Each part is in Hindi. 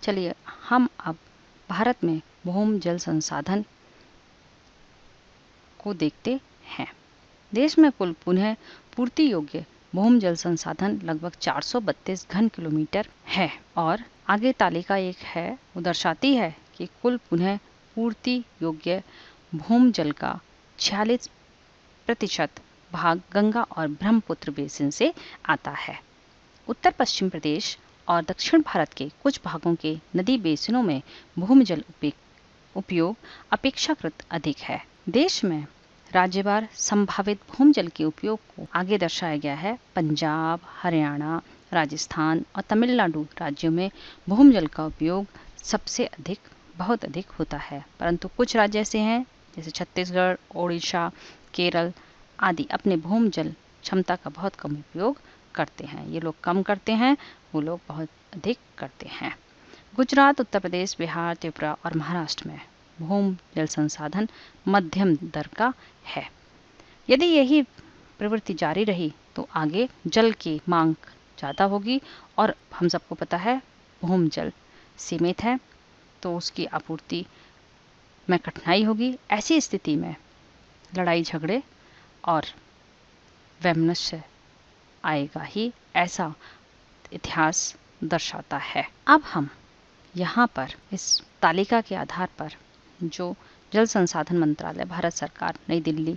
चलिए हम अब भारत में भूमि जल संसाधन को देखते हैं। देश में कुल पुनः पूर्ति योग्य भूमि जल संसाधन लगभग 432 घन किलोमीटर है और आगे तालिका एक है वो दर्शाती है कि कुल पुनः पूर्ति योग्य भूमि जल का 46% भाग गंगा और ब्रह्मपुत्र बेसिन से आता है। उत्तर पश्चिम प्रदेश और दक्षिण भारत के कुछ भागों के नदी बेसिनों में भूमि जल उपयोग अपेक्षाकृत अधिक है। देश में राज्यवार संभावित भूमि जल के उपयोग को आगे दर्शाया गया है। पंजाब, हरियाणा, राजस्थान और तमिलनाडु राज्यों में भूमि जल का उपयोग सबसे अधिक बहुत अधिक होता है, परंतु कुछ राज्य ऐसे हैं जैसे छत्तीसगढ़, ओडिशा, केरल आदि अपने भूमि जल क्षमता का बहुत कम उपयोग करते हैं। ये लोग कम करते हैं, वो लोग बहुत अधिक करते हैं। गुजरात, उत्तर प्रदेश, बिहार, त्रिपुरा और महाराष्ट्र में भूमि जल संसाधन मध्यम दर का है। यदि यही प्रवृत्ति जारी रही तो आगे जल की मांग ज़्यादा होगी और हम सबको पता है भूमि जल सीमित है तो उसकी आपूर्ति में कठिनाई होगी। ऐसी स्थिति में लड़ाई झगड़े और वैमनस्य आएगा ही, ऐसा इतिहास दर्शाता है। अब हम यहाँ पर इस तालिका के आधार पर जो जल संसाधन मंत्रालय भारत सरकार नई दिल्ली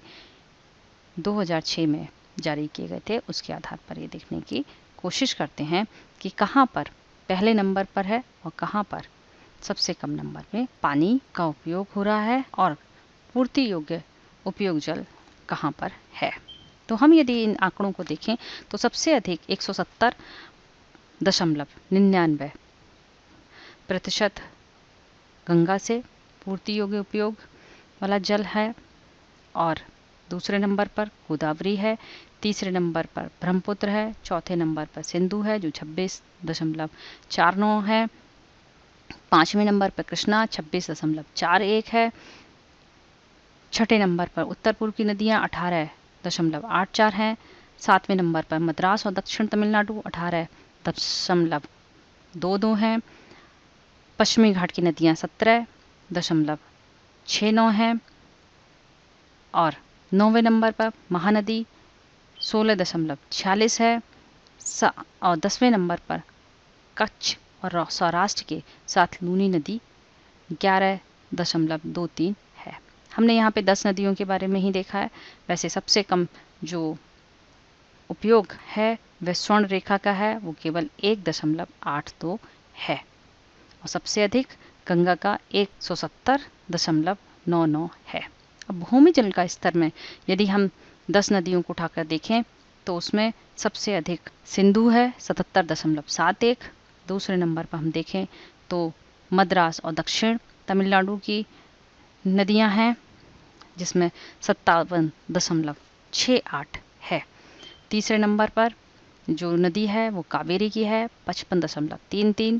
2006 में जारी किए गए थे उसके आधार पर ये देखने की कोशिश करते हैं कि कहाँ पर पहले नंबर पर है और कहाँ पर सबसे कम नंबर में पानी का उपयोग हो रहा है और पूर्ति योग्य उपयोग जल कहाँ पर है। तो हम यदि इन आंकड़ों को देखें तो सबसे अधिक 170.99% गंगा से पूर्ति योग्य उपयोग वाला जल है और दूसरे नंबर पर गोदावरी है, तीसरे नंबर पर ब्रह्मपुत्र है, चौथे नंबर पर सिंधु है जो 26.49 है, पांचवें नंबर पर कृष्णा 26.41 है, छठे नंबर पर उत्तर पूर्व की नदियां 18.84 हैं, सातवें नंबर पर मद्रास और दक्षिण तमिलनाडु 18.22 हैं, पश्चिमी घाट की नदियां 17.69 हैं और 9वें नंबर पर महानदी 16.46 है और 10वें नंबर पर कच्छ और सौराष्ट्र के साथ लूनी नदी 11.23 है। हमने यहाँ पे 10 नदियों के बारे में ही देखा है। वैसे सबसे कम जो उपयोग है वह स्वर्ण रेखा का है, वो केवल 1.82 है और सबसे अधिक गंगा का 170.99 है। अब भूमि जल का स्तर में यदि हम 10 नदियों को उठाकर देखें तो उसमें सबसे अधिक सिंधु है 77.71, दूसरे नंबर पर हम देखें तो मद्रास और दक्षिण तमिलनाडु की नदियां हैं जिसमें 57.68 है। तीसरे नंबर पर जो नदी है वो कावेरी की है 55.33,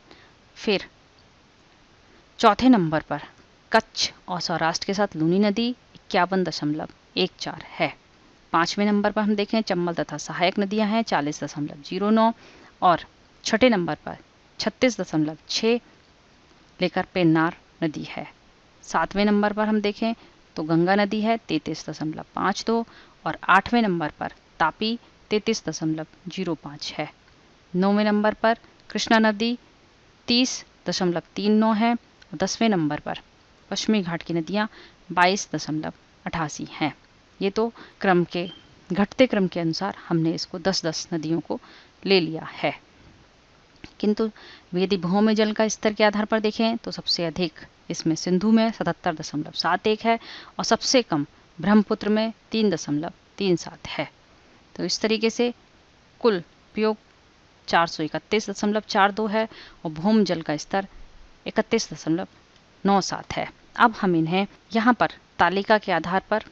फिर चौथे नंबर पर कच्छ और सौराष्ट्र के साथ लूनी नदी 51.14 है। पांचवें नंबर पर हम देखें चंबल तथा सहायक नदियां हैं 40.09 और छठे नंबर पर 36.6 लेकर पेन्नार नदी है। सातवें नंबर पर हम देखें तो गंगा नदी है 33.52 और आठवें नंबर पर तापी 33.05 है। नौवें नंबर पर कृष्णा नदी 30.39 है और 10वें नंबर पर पश्चिमी घाट की नदियां 22.88 हैं। ये तो क्रम के घटते क्रम के अनुसार हमने इसको 10-10 नदियों को ले लिया है, किंतु यदि भूमि जल का स्तर के आधार पर देखें तो सबसे अधिक इसमें सिंधु में 77.71 है और सबसे कम ब्रह्मपुत्र में 3.37 है। तो इस तरीके से कुल उपयोग 431.42 है और भूमि जल का स्तर 31.97 है। अब हम इन्हें यहाँ पर तालिका के आधार पर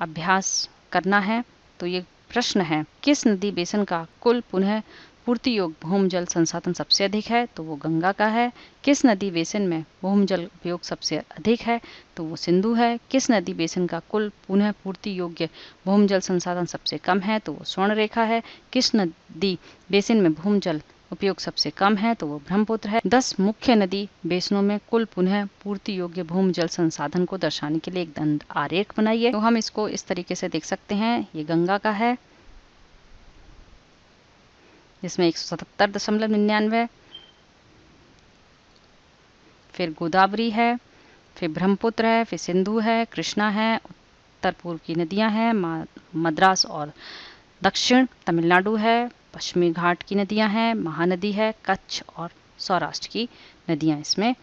अभ्यास करना है। तो ये प्रश्न है किस नदी बेसिन का कुल पुनः पूर्ति योग भूमि जल संसाधन सबसे अधिक है, तो वो गंगा का है। किस नदी बेसिन में भूमि जल उपयोग सबसे अधिक है, तो वो सिंधु है। किस नदी बेसिन का कुल पुनः पूर्ति योग्य भूमि जल संसाधन सबसे कम है, तो वो स्वर्ण रेखा है। किस नदी बेसिन में भूमि जल उपयोग सबसे कम है तो वो ब्रह्मपुत्र है। 10 मुख्य नदी बेसिनों में कुल पुनः पूर्ति योग्य भूमि जल संसाधन को दर्शाने के लिए एक दंड आरेख बनाइए। तो हम इसको इस तरीके से देख सकते हैं। ये गंगा का है जिसमें 177.99, फिर गोदावरी है, फिर ब्रह्मपुत्र है, फिर सिंधु है, कृष्णा है, उत्तर पूर्व की नदियां हैं, मद्रास और दक्षिण तमिलनाडु है, पश्चिमी घाट की नदियां हैं, महानदी है, कच्छ और सौराष्ट्र की नदियां इसमें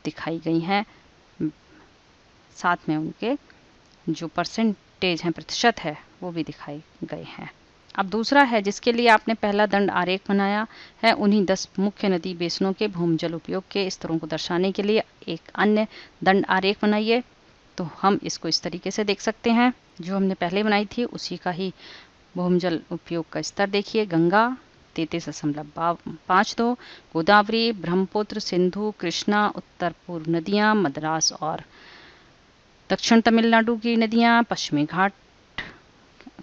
दिखाई गई हैं। साथ में उनके जो परसेंटेज हैं, प्रतिशत है, वो भी दिखाई गए हैं। अब दूसरा है जिसके लिए आपने पहला दंड आरेख बनाया है, उन्हीं 10 मुख्य नदी बेसिनों के भूमजल उपयोग के स्तरों को दर्शाने के लिए एक अन्य दंड आरेख बनाइए। तो हम इसको इस तरीके से देख सकते हैं। जो हमने पहले बनाई थी उसी का ही भूमजल उपयोग का स्तर देखिए। गंगा 33.52, गोदावरी, ब्रह्मपुत्र, सिंधु, कृष्णा, उत्तर पूर्व नदियां, मद्रास और दक्षिण तमिलनाडु की नदियां, पश्चिमी घाट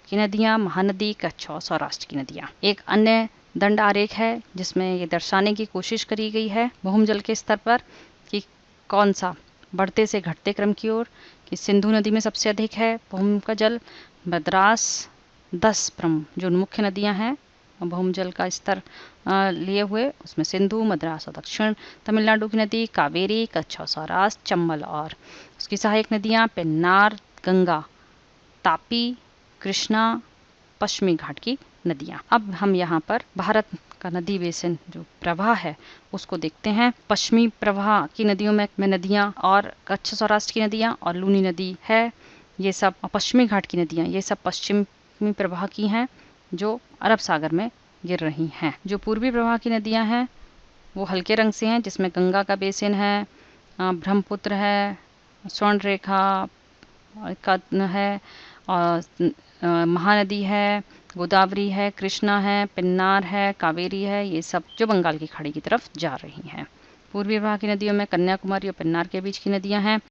की नदियां, महानदी, कच्छ और सौराष्ट्र की नदियां। एक अन्य दंड आरेख है जिसमें ये दर्शाने की कोशिश करी गई है भूमजल के स्तर पर कि कौन सा बढ़ते से घटते क्रम की ओर, कि सिंधु नदी में सबसे अधिक है भूमि का जल, मद्रास 10 प्रमुख जो मुख्य नदियां हैं भूमजल का स्तर लिए हुए, उसमें सिंधु, मद्रास और दक्षिण तमिलनाडु की नदी, कावेरी, कच्छ और सौराष्ट्र, चंबल और उसकी सहायक नदियां, पेन्नार, गंगा, तापी, कृष्णा, पश्चिमी घाट की नदियां। अब हम यहाँ पर भारत का नदी बेसिन जो प्रवाह है उसको देखते हैं। पश्चिमी प्रवाह की नदियों में नदियां और कच्छ सौराष्ट्र की नदियां और लूनी नदी है, ये सब पश्चिमी घाट की नदियां, ये सब पश्चिमी प्रवाह की हैं जो अरब सागर में गिर रही हैं। जो पूर्वी प्रवाह की नदियां हैं वो हल्के रंग से हैं, जिसमें गंगा का बेसिन है, ब्रह्मपुत्र है, स्वर्ण रेखा का है, और महानदी है, गोदावरी है, कृष्णा है, पेन्नार है, कावेरी है, ये सब जो बंगाल की खाड़ी की तरफ जा रही हैं। पूर्वी प्रवाह की नदियों में कन्याकुमारी और पेन्नार के बीच की नदियां हैं।